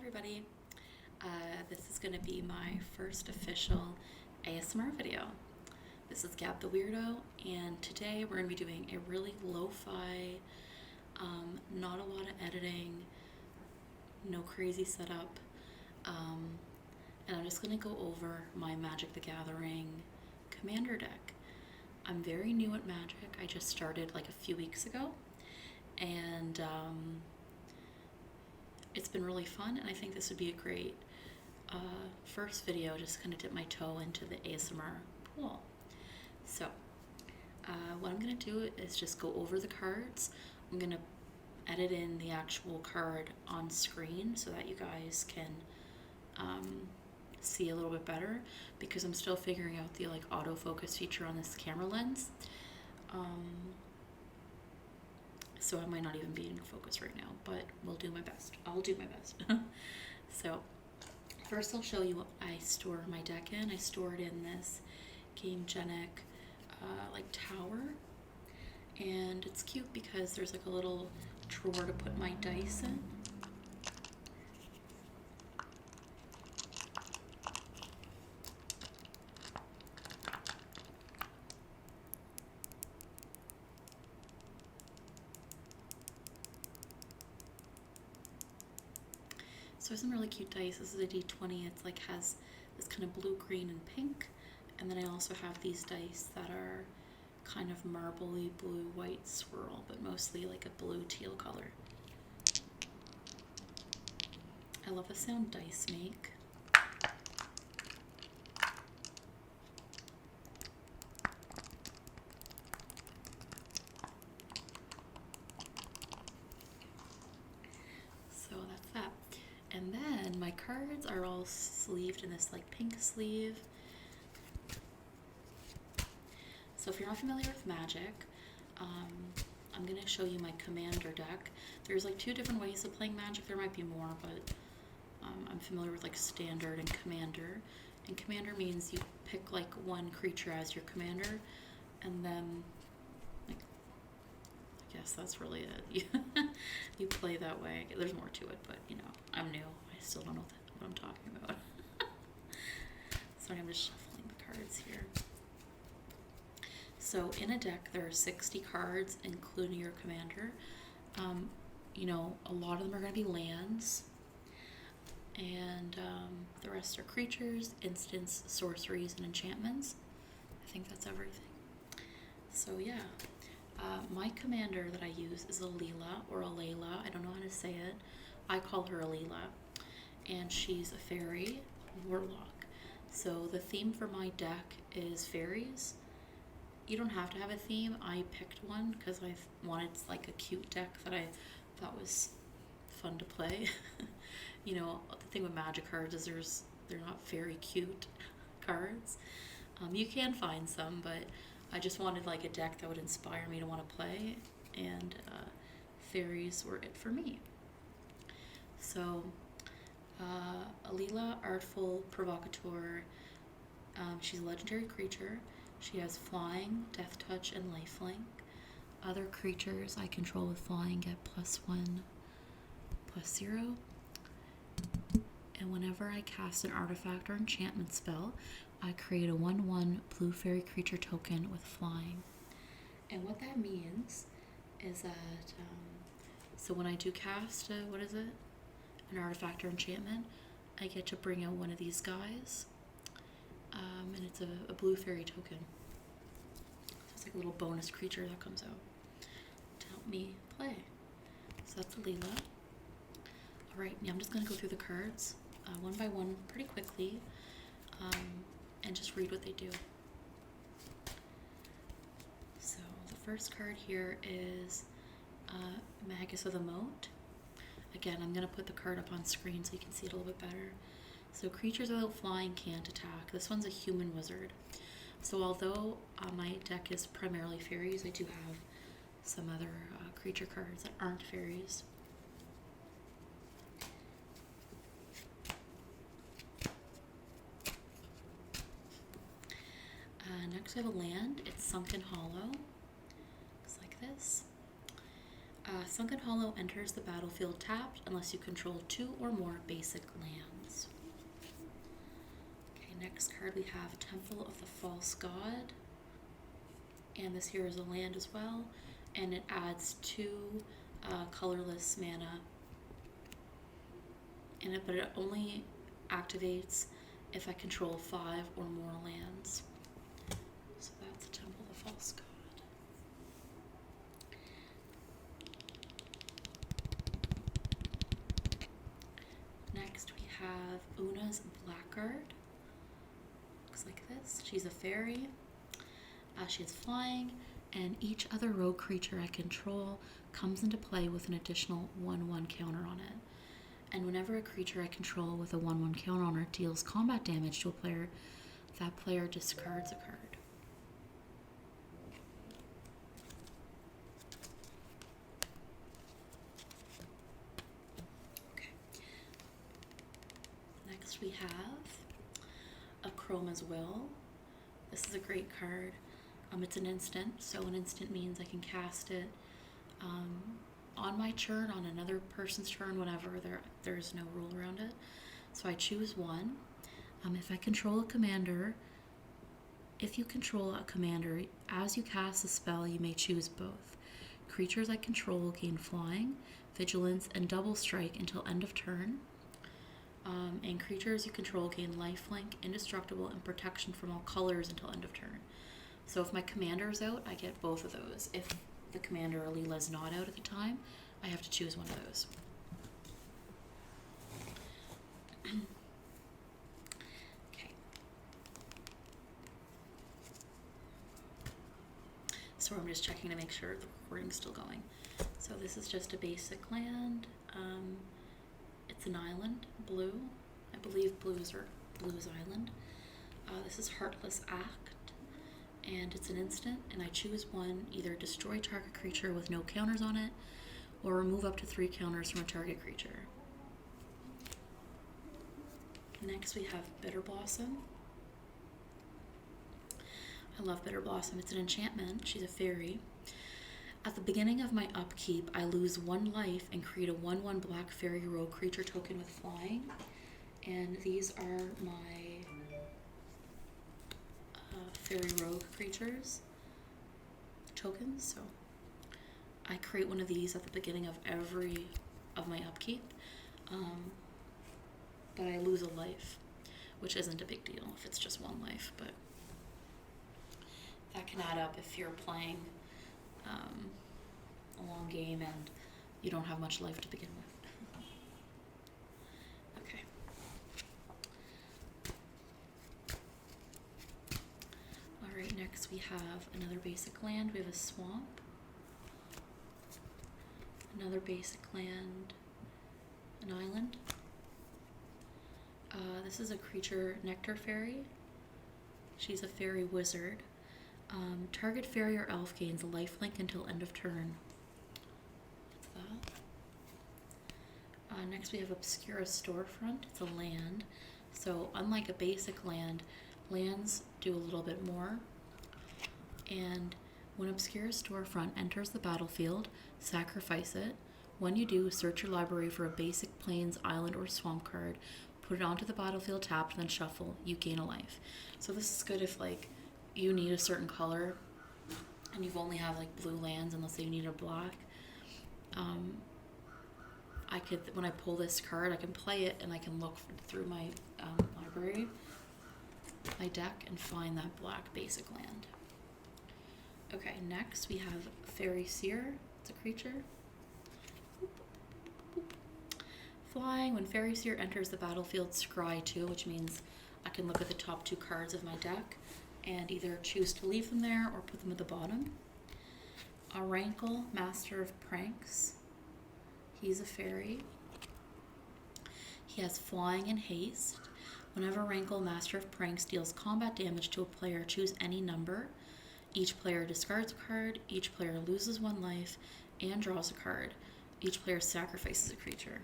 everybody. This is going to be my first official ASMR video. This is Gab the Weirdo, and today we're going to be doing a really lo-fi, not a lot of editing, no crazy setup, and I'm just going to go over my Magic the Gathering Commander deck. I'm very new at Magic. I just started like a few weeks ago, and it's been really fun, and I think this would be a great first video, just kind of dip my toe into the ASMR pool. So what I'm going to do is just go over the cards. I'm going to edit in the actual card on screen so that you guys can see a little bit better, because I'm still figuring out the autofocus feature on this camera lens. So I might not even be in focus right now, but we'll do my best. I'll do my best. So first I'll show you what I store my deck in. I store it in this Game Genic tower, and it's cute because there's like a little drawer to put my dice in. So there's some really cute dice. This is a D20. It's like has this kind of blue, green, and pink. And then I also have these dice that are kind of marbly blue, white swirl, but mostly like a blue teal color. I love the sound dice make. So that's that. And then my cards are all sleeved in this like pink sleeve. So if you're not familiar with Magic, I'm going to show you my Commander deck. There's like two different ways of playing Magic. There might be more, but I'm familiar with like Standard and Commander. And Commander means you pick like one creature as your commander, and then like, I guess that's really it. You play that way. There's more to it, but you know, I'm new. I still don't know what I'm talking about. Sorry, I'm just shuffling the cards here. So in a deck, there are 60 cards, including your commander. You know, a lot of them are going to be lands, and the rest are creatures, instants, sorceries, and enchantments. I think that's everything. So yeah, my commander that I use is Alela, or Alela. I don't know how to say it. I call her Alela, and she's a fairy warlock. So the theme for my deck is fairies. You don't have to have a theme. I picked one because I wanted like a cute deck that I thought was fun to play. You know, the thing with Magic cards is they're not very cute cards. You can find some, but I just wanted like a deck that would inspire me to want to play, and fairies were it for me. So Alela, Artful Provocateur. She's a legendary creature. She has flying, death touch, and lifelink. Other creatures I control with flying get +1/+0. And whenever I cast an artifact or enchantment spell, I create a 1/1 blue fairy creature token with flying. And what that means is that, so when I do cast an artifact or enchantment, I get to bring out one of these guys. And it's a blue fairy token. So it's like a little bonus creature that comes out to help me play. So that's Alela. Alright, now I'm just going to go through the cards one by one pretty quickly, and just read what they do. So the first card here is Magus of the Moat. Again, I'm going to put the card up on screen so you can see it a little bit better. So creatures without flying can't attack. This one's a human wizard. So although my deck is primarily fairies, I do have some other creature cards that aren't fairies. Next I have a land. It's Sunken Hollow. Looks like this. Sunken Hollow enters the battlefield tapped unless you control 2 or more basic lands. Okay, next card we have Temple of the False God. And this here is a land as well. And it adds 2 colorless mana. But it only activates if I control 5 or more lands. So that's Temple of the False God. Next we have Una's Blackguard. Looks like this. She's a fairy. She has flying, and each other rogue creature I control comes into play with an additional 1/1 counter on it. And whenever a creature I control with a 1/1 counter on it deals combat damage to a player, that player discards a card. Next we have Chroma's Will. This is a great card. It's an instant, so an instant means I can cast it on my turn, on another person's turn, whenever there's no rule around it. So I choose one. If you control a commander, as you cast the spell, you may choose both. Creatures I control gain flying, vigilance, and double strike until end of turn. And creatures you control gain lifelink, indestructible, and protection from all colors until end of turn. So if my commander is out, I get both of those. If the commander Alela is not out at the time, I have to choose one of those. Okay. So I'm just checking to make sure the recording's still going. So this is just a basic land. It's an island, blue. I believe blue's island. This is Heartless Act, and it's an instant, and I choose one, either destroy target creature with no counters on it, or remove up to 3 counters from a target creature. Next we have Bitter Blossom. I love Bitter Blossom. It's an enchantment. She's a fairy. At the beginning of my upkeep, I lose 1 life and create a 1/1 black fairy rogue creature token with flying. And these are my fairy rogue creatures tokens. So I create one of these at the beginning of my upkeep. But I lose a life, which isn't a big deal if it's just 1 life, but that can add up if you're playing a long game and you don't have much life to begin with. Okay. Alright, next we have another basic land. We have a swamp. Another basic land, an island. This is a creature, Nectar Fairy. She's a fairy wizard. Target fairy or elf gains a lifelink until end of turn. That's that. Next we have Obscura Storefront. It's a land. So unlike a basic land, lands do a little bit more. And when Obscura Storefront enters the battlefield, sacrifice it. When you do, search your library for a basic plains, island, or swamp card, put it onto the battlefield tapped, then shuffle. You gain a life. So this is good if you need a certain color and you've only have blue lands, and let's say you need a black. When I pull this card, I can play it and I can look through my library, my deck, and find that black basic land. Okay, next we have Fairy Seer. It's a creature. Flying. When Fairy Seer enters the battlefield, scry 2, which means I can look at the top 2 cards of my deck and either choose to leave them there or put them at the bottom. A Rankle, Master of Pranks. He's a fairy. He has flying and haste. Whenever Rankle, Master of Pranks, deals combat damage to a player, choose any number. Each player discards a card, each player loses 1 life, and draws a card. Each player sacrifices a creature.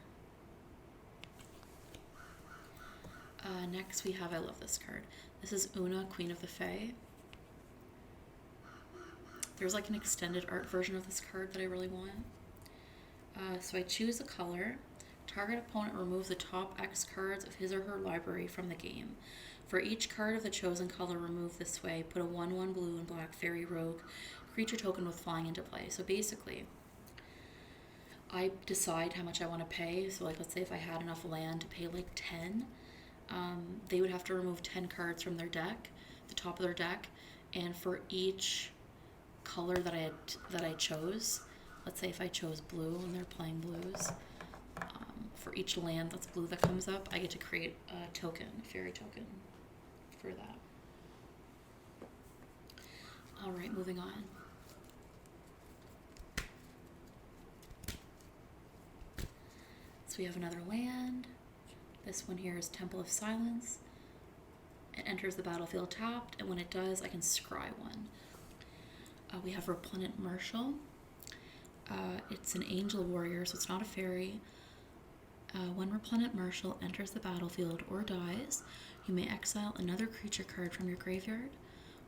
Next we have, I love this card. This is Una, Queen of the Fae. There's an extended art version of this card that I really want. So I choose a color. Target opponent removes the top X cards of his or her library from the game. For each card of the chosen color removed this way, put a 1/1 blue and black fairy rogue creature token with flying into play. So basically, I decide how much I want to pay. So like, let's say if I had enough land to pay like 10, they would have to remove 10 cards from their deck, the top of their deck, and for each color that I chose, let's say if I chose blue and they're playing blues, for each land that's blue that comes up, I get to create a token, a fairy token for that. All right, moving on. So we have another land. This one here is Temple of Silence. It enters the battlefield tapped, and when it does, I can scry one. We have Replenitent Marshal. It's an angel warrior, so it's not a fairy. When Replenitent Marshal enters the battlefield or dies, you may exile another creature card from your graveyard.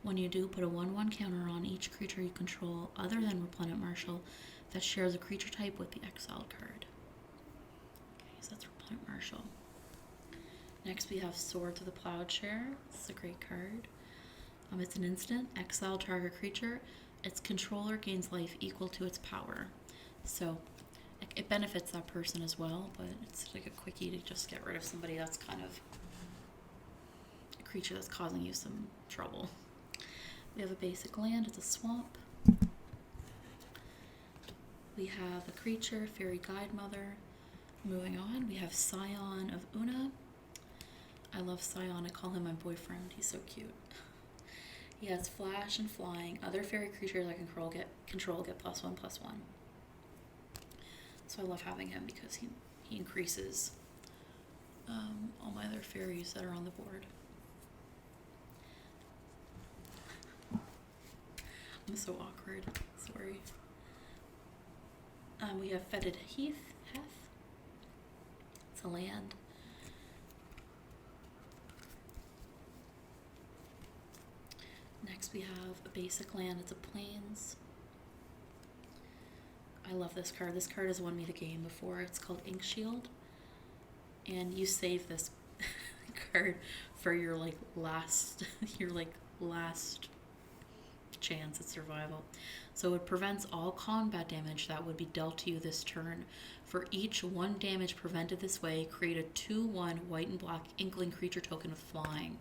When you do, put a 1/1 counter on each creature you control other than Replenitent Marshal that shares a creature type with the exiled card. Okay, so that's Replenitent Marshal. Next we have Sword to the Plowshare. This is a great card. It's an instant. Exile target creature. Its controller gains life equal to its power. So it benefits that person as well, but it's like a quickie to just get rid of somebody that's kind of a creature that's causing you some trouble. We have a basic land. It's a swamp. We have a creature, Fairy Guide Mother. Moving on, we have Scion of Una. I love Scion. I call him my boyfriend. He's so cute. He has flash and flying. Other fairy creatures I control get +1/+1. So I love having him because he increases all my other fairies that are on the board. I'm so awkward. Sorry. We have Fetid Heth. It's a land. Next we have a basic land. It's a plains. I love this card. This card has won me the game before. It's called Ink Shield. And you save this card for your last chance at survival. So it prevents all combat damage that would be dealt to you this turn. For each 1 damage prevented this way, create a 2/1 white and black inkling creature token with flying.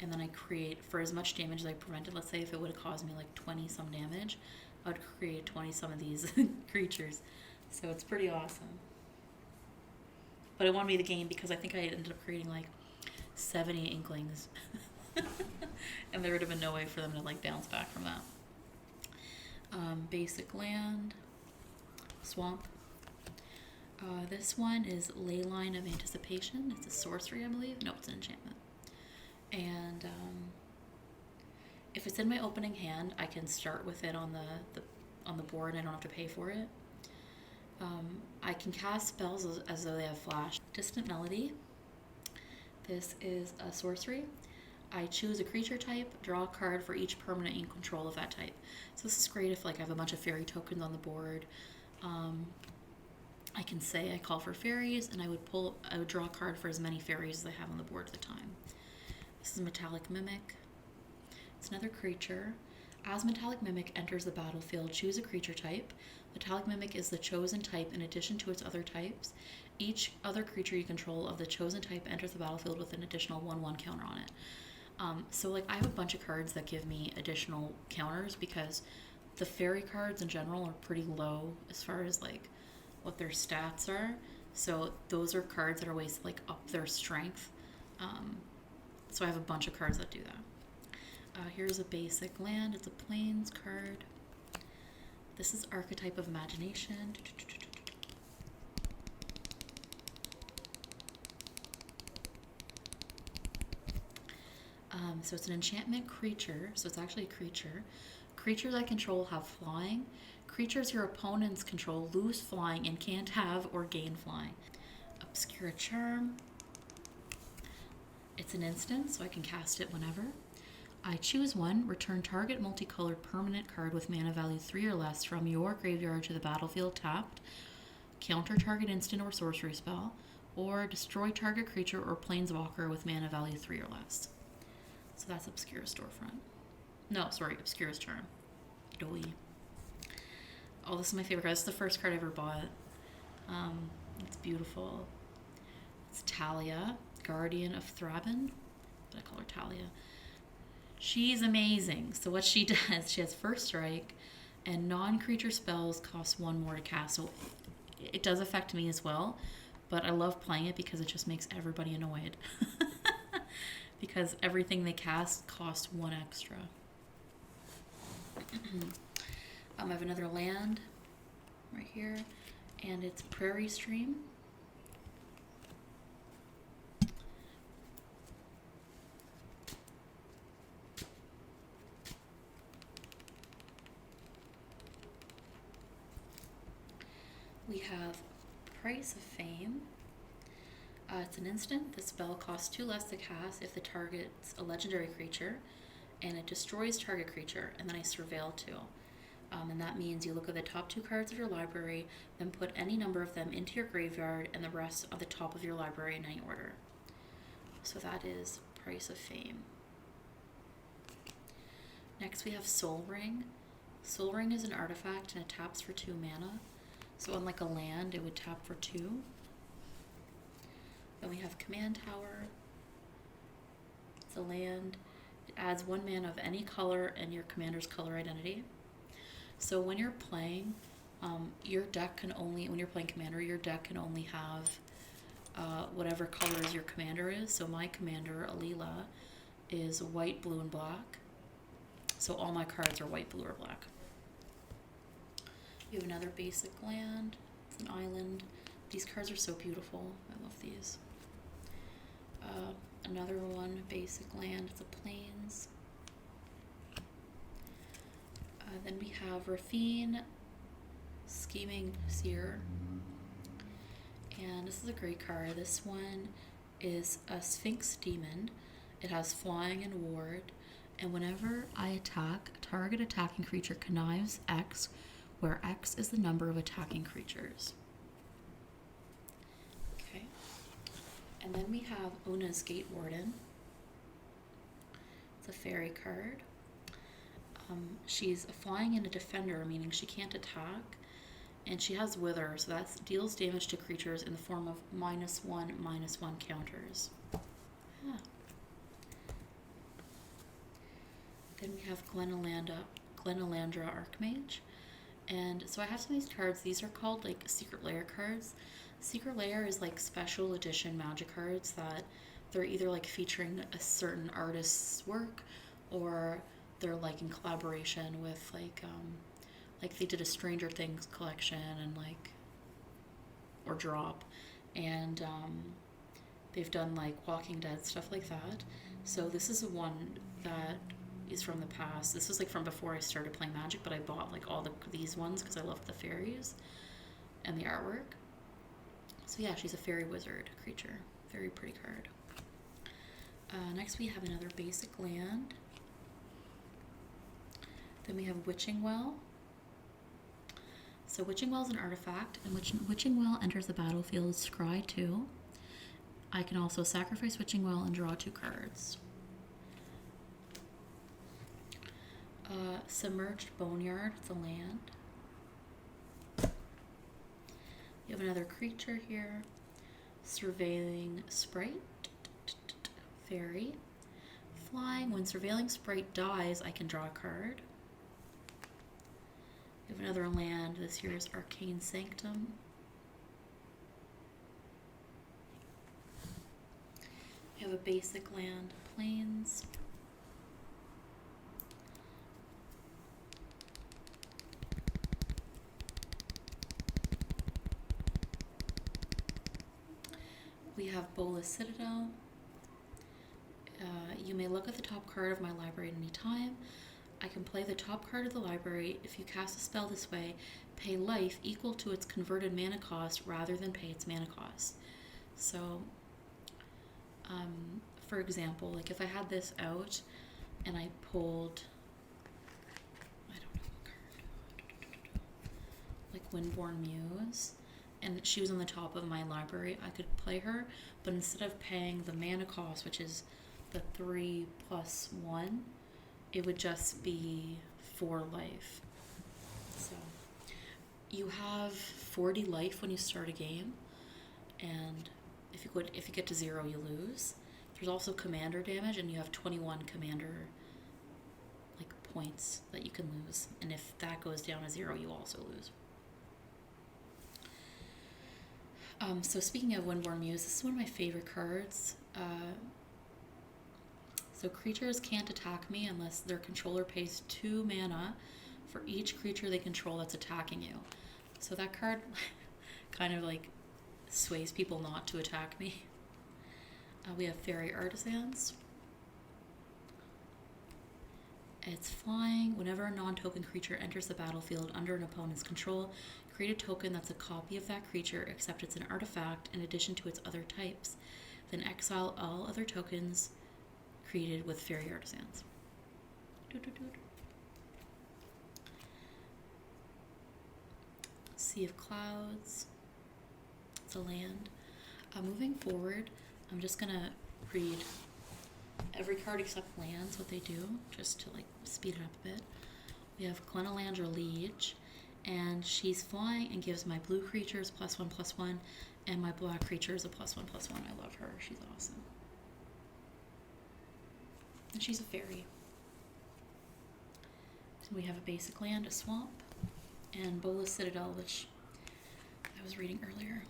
And then I create, for as much damage as I prevented, let's say if it would have caused me 20 some damage, I would create 20 some of these creatures. So it's pretty awesome. But it won me the game because I think I ended up creating 70 inklings. And there would have been no way for them to bounce back from that. Basic land, swamp. This one is Leyline of Anticipation. It's a sorcery, I believe. No, it's an enchantment. And if it's in my opening hand, I can start with it on the board and I don't have to pay for it. I can cast spells as though they have flash. Distant Melody. This is a sorcery. I choose a creature type, draw a card for each permanent in control of that type. So this is great if I have a bunch of fairy tokens on the board. I can say I call for fairies, and I would draw a card for as many fairies as I have on the board at the time. This is Metallic Mimic. It's another creature. As Metallic Mimic enters the battlefield, choose a creature type. Metallic Mimic is the chosen type in addition to its other types. Each other creature you control of the chosen type enters the battlefield with an additional 1/1 counter on it. So I have a bunch of cards that give me additional counters because the fairy cards in general are pretty low as far as what their stats are. So those are cards that are ways to up their strength. So I have a bunch of cards that do that. Here's a basic land. It's a plains card. This is Archetype of Imagination. So it's an enchantment creature. So it's actually a creature. Creatures I control have flying. Creatures your opponents control lose flying and can't have or gain flying. Obscure Charm. It's an instant, so I can cast it whenever. I choose one, return target multicolored permanent card with mana value 3 or less from your graveyard to the battlefield tapped. counter target instant or sorcery spell, or destroy target creature or planeswalker with mana value 3 or less. So that's Obscura's Storefront. No, sorry, Obscura's Charm. Doi. Oh, this is my favorite card. This is the first card I ever bought. It's beautiful. It's Talia, Guardian of Thraben. I call her Talia. She's amazing. So what she does, she has first strike, and non-creature spells cost 1 more to cast. So it does affect me as well, but I love playing it because it just makes everybody annoyed. Because everything they cast costs 1 extra. I have another land right here, and it's Prairie Stream. We have Price of Fame. It's an instant. The spell costs 2 less to cast if the target's a legendary creature, and it destroys target creature, and then I surveil 2. And that means you look at the top 2 cards of your library, then put any number of them into your graveyard and the rest at the top of your library in any order. So that is Price of Fame. Next we have Soul Ring. Soul Ring is an artifact and it taps for 2 mana. So unlike a land, it would tap for 2. Then we have Command Tower. It's a land. It adds 1 mana of any color and your commander's color identity. So when you're playing, your deck can only, when you're playing Commander, your deck can only have whatever colors your commander is. So my commander, Alela, is white, blue, and black. So all my cards are white, blue, or black. You have another basic land. It's an island. These cards are so beautiful. I love these. Another one, basic land. It's a plains. Then we have Rafine, Scheming Seer. And this is a great card. This one is a Sphinx Demon. It has flying and ward. And whenever I attack, target attacking creature connives X, where X is the number of attacking creatures. Okay. And then we have Una's Gate Warden. It's a fairy card. She's flying and a defender, meaning she can't attack. And she has Wither, so that deals damage to creatures in the form of -1/-1 counters. Yeah. Then we have Glenalandra Archmage. And so I have some of these cards. These are called like Secret Lair cards. Secret Lair is like special edition Magic cards that they're either like featuring a certain artist's work, or they're like in collaboration with like they did a Stranger Things collection and like, or Drop, and they've done like Walking Dead, stuff like that. So this is one that is from the past. This was like from before I started playing Magic, but I bought like all these ones because I loved the fairies and the artwork. So yeah, she's a fairy wizard creature. Very pretty card. Next we have another basic land. Then we have Witching Well. So Witching Well is an artifact, and Witching Well enters the battlefield with Scry 2. I can also sacrifice Witching Well and draw 2 cards. Submerged Boneyard, it's a land. You have another creature here. Surveilling Sprite, fairy. Flying, when Surveilling Sprite dies, I can draw a card. You have another land. This here is Arcane Sanctum. You have a basic land, Plains. We have Bola Citadel. You may look at the top card of my library at any time. I can play the top card of the library. If you cast a spell this way, pay life equal to its converted mana cost rather than pay its mana cost. So, for example, like if I had this out and I pulled, I don't know what card, like Windborn Muse, and she was on the top of my library, I could play her, but instead of paying the mana cost, which is the 3+1, it would just be 4 life. So you have 40 life when you start a game, and if you get to 0, you lose. There's also commander damage, and you have 21 commander points that you can lose, and if that goes down to 0, you also lose. So speaking of Windborn Muse, this is one of my favorite cards. So creatures can't attack me unless their controller pays 2 mana for each creature they control that's attacking you. So that card kind of sways people not to attack me. We have Fairy Artisans. It's flying. Whenever a non-token creature enters the battlefield under an opponent's control, create a token that's a copy of that creature except it's an artifact in addition to its other types. Then exile all other tokens created with Fairy Artisans. Sea of Clouds. It's a land. Moving forward, I'm just going to read every card except lands, what they do, just to speed it up a bit. We have Glenalandra Liege, and she's flying and gives my blue creatures +1/+1, and my black creatures a +1/+1. I love her. She's awesome. And she's a fairy. So we have a basic land, a swamp, and Bola Citadel, which I was reading earlier.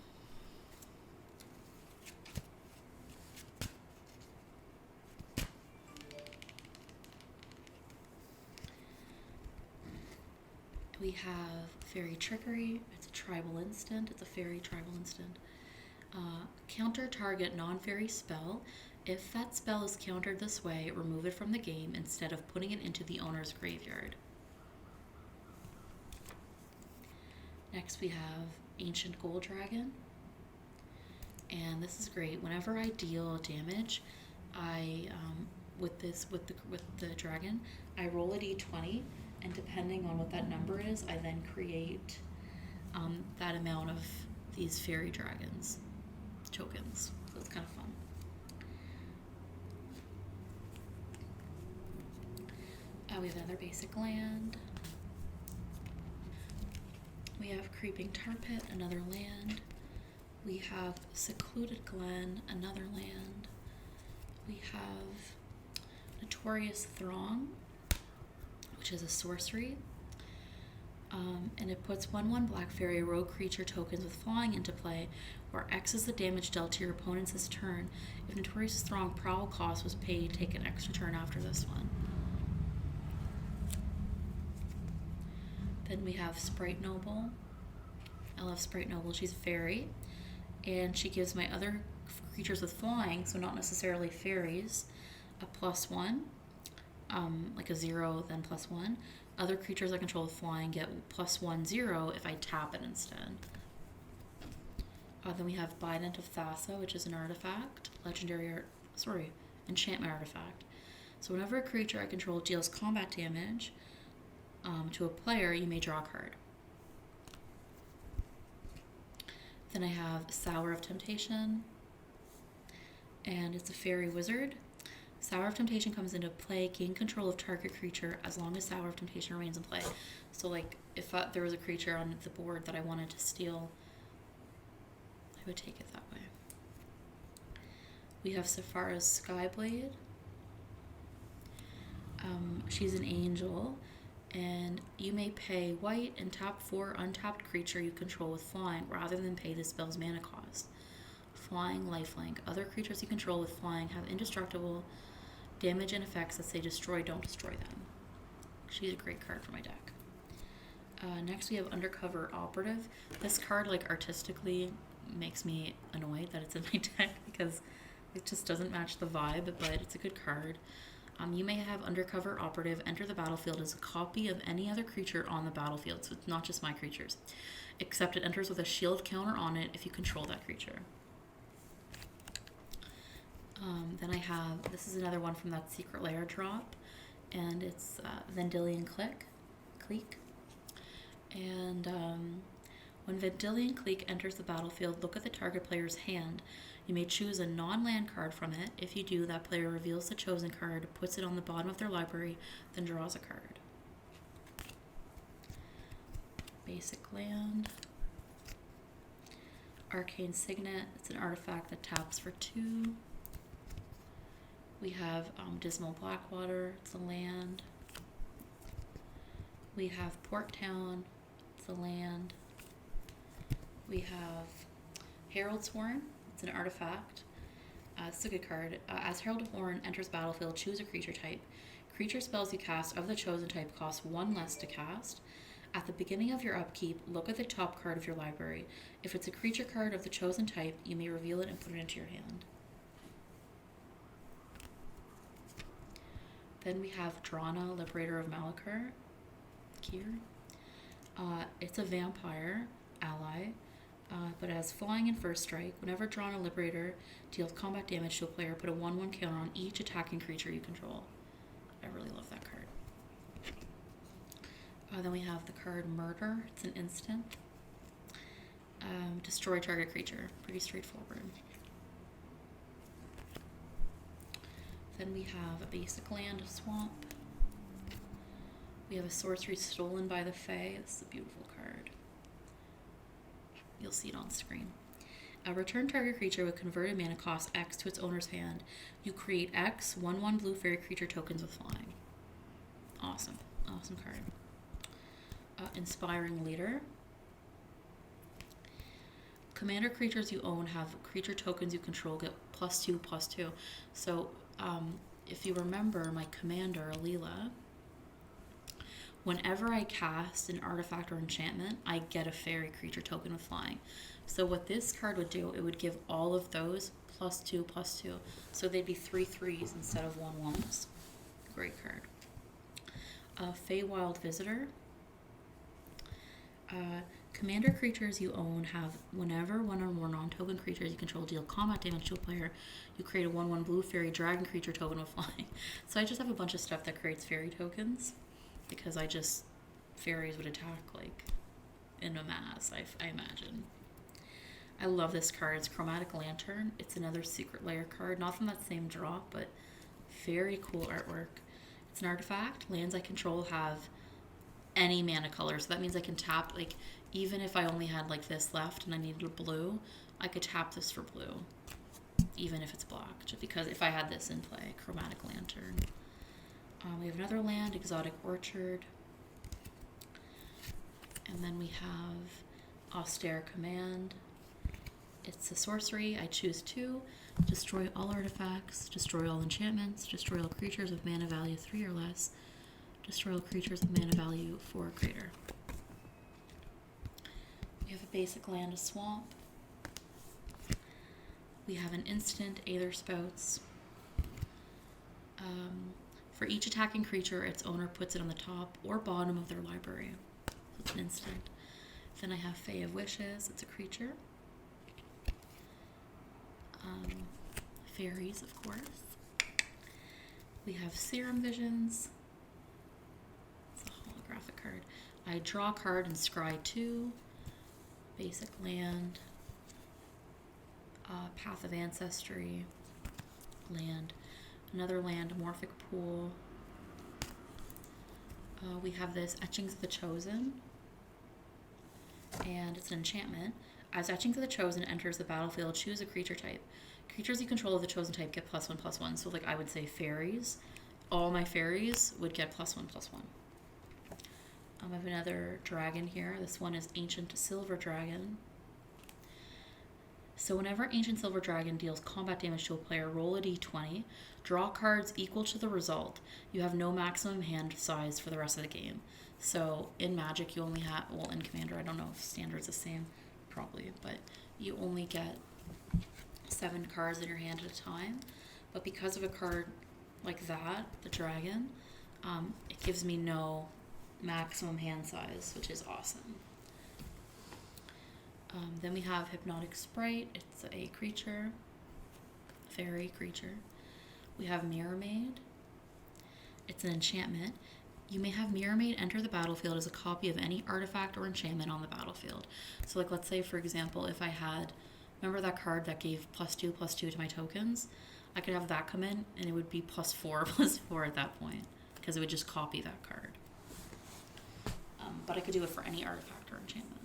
We have Fairy Trickery. It's a tribal instant. It's a fairy tribal instant. Counter target non-fairy spell. If that spell is countered this way, remove it from the game instead of putting it into the owner's graveyard. Next we have Ancient Gold Dragon. And this is great. Whenever I deal damage, I with the dragon, I roll a d20. And depending on what that number is, I then create that amount of these fairy dragons tokens. So it's kind of fun. We have another basic land. We have Creeping Tar Pit, another land. We have Secluded Glen, another land. We have Notorious Throng, which is a sorcery, and it puts 1/1 black fairy rogue creature tokens with flying into play, where X is the damage dealt to your opponent's this turn. If Notorious Throng prowl cost was paid, take an extra turn after this one. Then we have Sprite Noble. I love Sprite Noble. She's a fairy, and she gives my other creatures with flying, so not necessarily fairies, a +1. A 0, then +1. Other creatures I control with flying get +1/0 if I tap it instead. Then we have Bident of Thassa, which is an artifact, enchantment artifact. So whenever a creature I control deals combat damage to a player, you may draw a card. Then I have Sour of Temptation, and it's a fairy wizard. Sour of Temptation comes into play, gain control of target creature as long as Sour of Temptation remains in play. So if there was a creature on the board that I wanted to steal, I would take it that way. We have Sapphire's Skyblade. She's an angel, and you may pay white and tap 4 untapped creature you control with flying rather than pay the spell's mana cost. Flying lifelink. Other creatures you control with flying have indestructible damage and effects that say destroy, don't destroy them. She's a great card for my deck. Next we have Undercover Operative. This card artistically makes me annoyed that it's in my deck because it just doesn't match the vibe, but it's a good card. You may have Undercover Operative enter the battlefield as a copy of any other creature on the battlefield, so it's not just my creatures, except it enters with a shield counter on it if you control that creature. Then I have, this is another one from that Secret Lair drop, and it's Vendilion Clique. And When Vendilion Clique enters the battlefield, look at the target player's hand. You may choose a non-land card from it. If you do, that player reveals the chosen card, puts it on the bottom of their library, then draws a card. Basic land. Arcane Signet. It's an artifact that taps for 2. We have Dismal Blackwater. It's a land. We have Port Town. It's a land. We have Herald's Horn. It's an artifact. It's a good card. As Herald Horn enters battlefield, choose a creature type. Creature spells you cast of the chosen type cost 1 less to cast. At the beginning of your upkeep, look at the top card of your library. If it's a creature card of the chosen type, you may reveal it and put it into your hand. Then we have Drana, Liberator of Malachor. Here. It's a vampire ally, but it has flying and first strike. Whenever Drana Liberator deals combat damage to a player, put a 1/1 counter on each attacking creature you control. I really love that card. Then we have the card Murder. It's an instant. Destroy target creature. Pretty straightforward. Then we have a basic land, a swamp. We have a sorcery Stolen by the Fae. This is a beautiful card. You'll see it on screen. Return target creature with converted mana cost X to its owner's hand. You create X 1/1 blue fairy creature tokens with flying. Awesome. Awesome card. Inspiring Leader. Commander creatures you own have creature tokens you control get +2/+2. So if you remember my commander, Alela, whenever I cast an artifact or enchantment, I get a fairy creature token with flying. So what this card would do, it would give all of those +2/+2. So they'd be 3/3s instead of 1/1s. Great card. Feywild Visitor. Commander creatures you own have, whenever one or more non-token creatures you control deal combat damage to a player, you create a 1/1 blue fairy dragon creature token with flying. So I just have a bunch of stuff that creates fairy tokens, because fairies would attack like in a mass, I imagine. I love this card. It's Chromatic Lantern. It's another Secret Lair card, not from that same drop, but very cool artwork. It's an artifact. Lands I control have any mana color, so that means I can tap, like, even if I only had like this left and I needed a blue, I could tap this for blue, even if it's black, just because if I had this in play. Chromatic Lantern. We have another land, Exotic Orchard. And then we have Austere Command. It's a sorcery. I choose 2. Destroy all artifacts, destroy all enchantments, destroy all creatures with mana value 3 or less, destroy all creatures with mana value 4 or greater. We have a basic land, a swamp. We have an instant, Aether Spouts. For each attacking creature, its owner puts it on the top or bottom of their library. So it's an instant. Then I have Fae of Wishes. It's a creature. Fairies, of course. We have Serum Visions. It's a holographic card. I draw a card and scry 2. Basic land. Path of Ancestry. Land. Another land, Morphic Pool. We have this Etchings of the Chosen. And it's an enchantment. As Etchings of the Chosen enters the battlefield, choose a creature type. Creatures you control of the chosen type get +1/+1. So, like, I would say fairies. All my fairies would get +1/+1. I have another dragon here. This one is Ancient Silver Dragon. So whenever Ancient Silver Dragon deals combat damage to a player, roll a d20. Draw cards equal to the result. You have no maximum hand size for the rest of the game. So in Magic, you only have, well, in Commander, I don't know if Standard's the same, probably, but you only get 7 cards in your hand at a time. But because of a card like that, the dragon, it gives me no maximum hand size, which is awesome. Then we have Hypnotic Sprite. It's a creature, fairy creature. We have Mirror Maid. It's an enchantment. You may have Mirror Maid enter the battlefield as a copy of any artifact or enchantment on the battlefield. So like, let's say for example, if I had, remember that card that gave +2/+2 to my tokens? I could have that come in and it would be +4/+4 at that point, because it would just copy that card. But I could do it for any artifact or enchantment.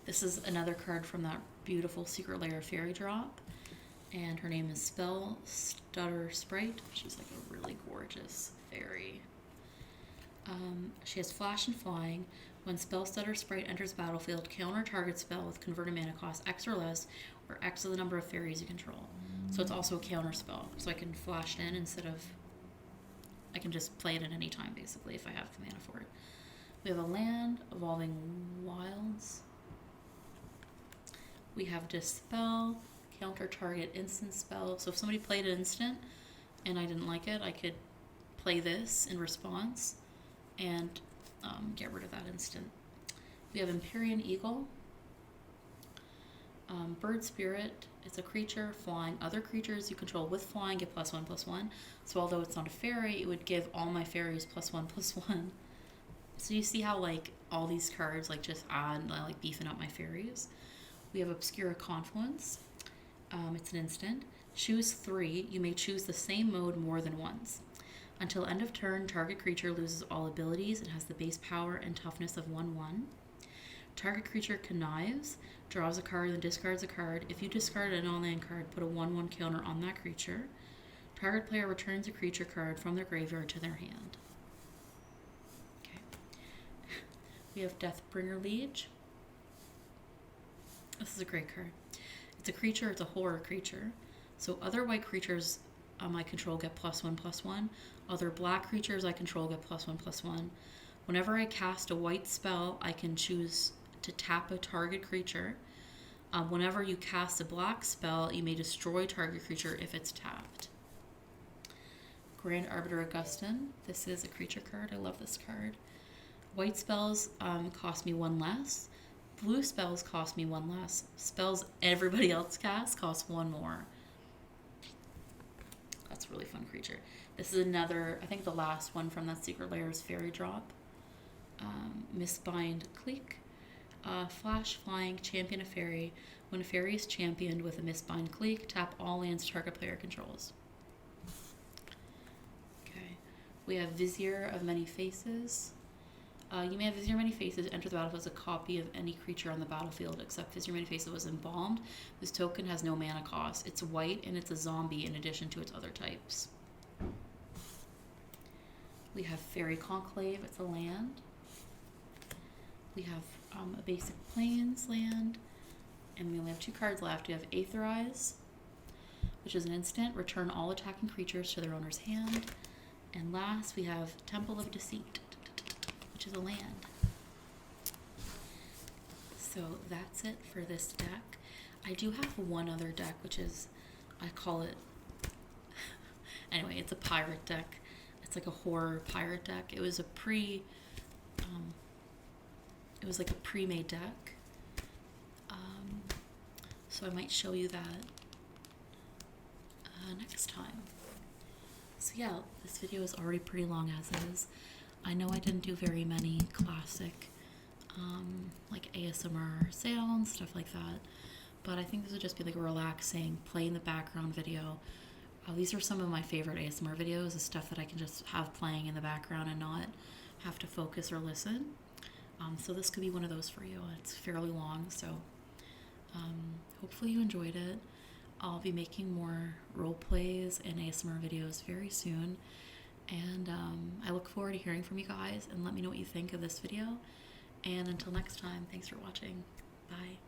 This is another card from that beautiful Secret Lair fairy drop, and her name is Spell Stutter Sprite. She's like a really gorgeous fairy. She has Flash and Flying. When Spell Stutter Sprite enters the battlefield, counter target spell with converted mana cost X or less, or X is the number of fairies you control. So it's also a counter spell. So I can flash it in instead of, I can just play it at any time basically if I have the mana for it. We have a land, Evolving Wilds. We have Dispel, counter target instant spell. So if somebody played an instant and I didn't like it, I could play this in response and get rid of that instant. We have Empyrean Eagle. Bird Spirit, it's a creature, flying. Other creatures you control with flying get +1/+1. So although it's not a fairy, it would give all my fairies +1/+1. So you see how like all these cards like just add, like beefing up my fairies. We have Obscura Confluence. It's an instant. Choose 3. You may choose the same mode more than once. Until end of turn, target creature loses all abilities and has the base power and toughness of 1/1. Target creature connives, draws a card, and discards a card. If you discard an on-land card, put a 1/1 counter on that creature. Target player returns a creature card from their graveyard to their hand. Okay. We have Deathbringer Liege. This is a great card. It's a creature, it's a horror creature. So other white creatures I control get +1/+1. Other black creatures I control get +1/+1. Whenever I cast a white spell, I can choose to tap a target creature. Whenever you cast a black spell, you may destroy target creature if it's tapped. Grand Arbiter Augustin. This is a creature card. I love this card. White spells cost me 1 less. Blue spells cost me 1 less. Spells everybody else casts cost 1 more. That's a really fun creature. This is another, I think the last one from that Secret Lair's fairy drop. Mistbind Clique. Flash, Flying, champion a fairy. When a fairy is championed with a Mistbind Clique, tap all lands target player controls. Okay. We have Vizier of Many Faces. You may have Vizier of Many Faces enter the battlefield as a copy of any creature on the battlefield except Vizier of Many Faces was embalmed. This token has no mana cost. It's white and it's a zombie in addition to its other types. We have Fairy Conclave. It's a land. We have a basic Plains land. And we only have 2 cards left. We have Aetherize, which is an instant. Return all attacking creatures to their owner's hand. And last, we have Temple of Deceit, which is a land. So that's it for this deck. I do have one other deck, which is, I call it, anyway, it's a pirate deck. It's like a horror pirate deck. It was a pre-made deck. So I might show you that next time. So yeah, this video is already pretty long as is. I know I didn't do very many classic like ASMR sounds, stuff like that, but I think this would just be like a relaxing, play in the background video. These are some of my favorite ASMR videos, the stuff that I can just have playing in the background and not have to focus or listen. So this could be one of those for you. It's fairly long, so hopefully you enjoyed it. I'll be making more role plays and ASMR videos very soon, and I look forward to hearing from you guys, and let me know what you think of this video. And until next time, thanks for watching. Bye.